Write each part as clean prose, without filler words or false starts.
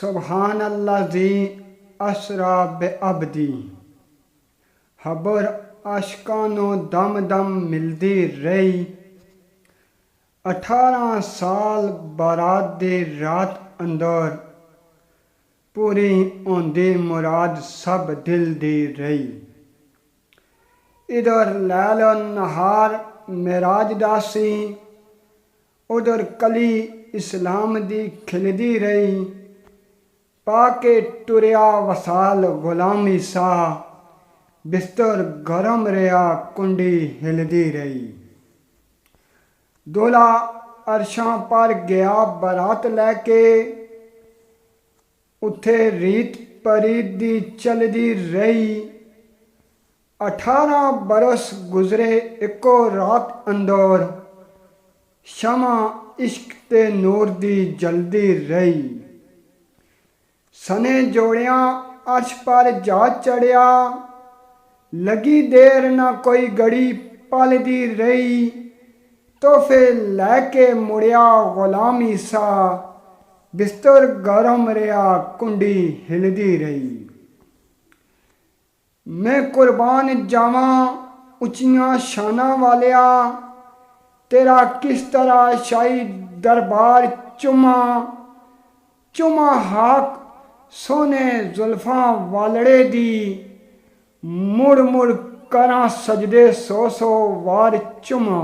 सुबहान अल्लाज़ी असरा बेअब्दी। हबर आशकानो दम दम मिलदी रही। 18 साल बारात दी रात अंदर पूरी होंदी मुराद सब दिल दी रही। इधर लैल नहार मेराज दासी, उधर कली इस्लाम दी खिलदी रही। पाके टुरिया वसाल गुलामी सा, बिस्तर गरम रहा कुंडी हिलदी रही। दूल्हा अरशां पर गया बारात लैके, उत्थे रीत परीत दी चलदी रही। 18 बरस गुजरे इको रात अंदर, शमा इश्क ते नूर दी जलदी रही। सने जोड़ियां अर्श पर जा चढ़िया, लगी देर ना कोई घड़ी पलदी रही। तोहफे लैके मुड़िया गुलामी सा, बिस्तर गरम रहा कुंडी हिलदी रही। मैं कुर्बान जावा उचियां शाना वालिया, तेरा किस तरह शाही दरबार चुमा। चुमा हाक सोने जुल्फां वालड़े दी, मुड़ मुड़ करां सजदे 100 वार चुमा।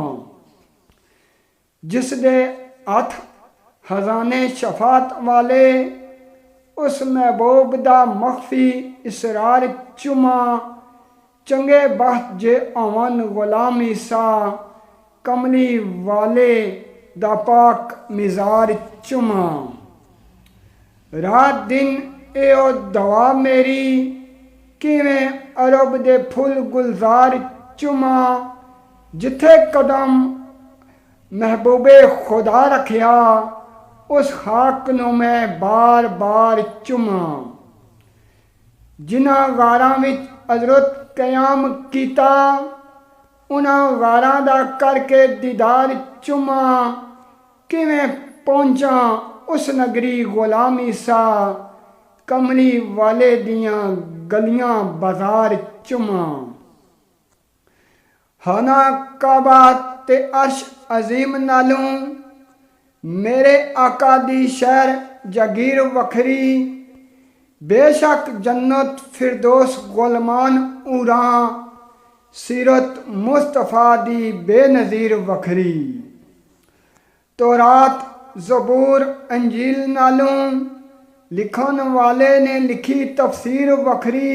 जिस दे हथ खजाने शफात वाले, उस महबूब दा मख्फी इसरार चुमा। चंगे बख्त जे अवन गुलामी सा, कमली वाले दा पाक मिजार चुमा। रात दिन एओ दवा मेरी, किवें अरब दे फुल गुलजार चुमा। जिथे कदम महबूबे खुदा रखिया, उस खाक नूं मैं बार बार चुमा। जिन्हां गारां विच हज़रत क़याम कीता, उन्हां गारां दा करके दीदार चुमा। किवें पहुंचा उस नगरी गुलामी सा, कमली वाले दियां गलियां बाजार चुमा। हना काबा ते अर्श अजीम नालों, मेरे आका दी शहर जगीर वखरी। बेशक जन्नत फिरदौस गुलमान उरां, सीरत मुस्तफ़ा दी बेनज़ीर वखरी। तौरात ज़बूर अंजील नालों, लिखन वाले ने लिखी तफसीर वखरी।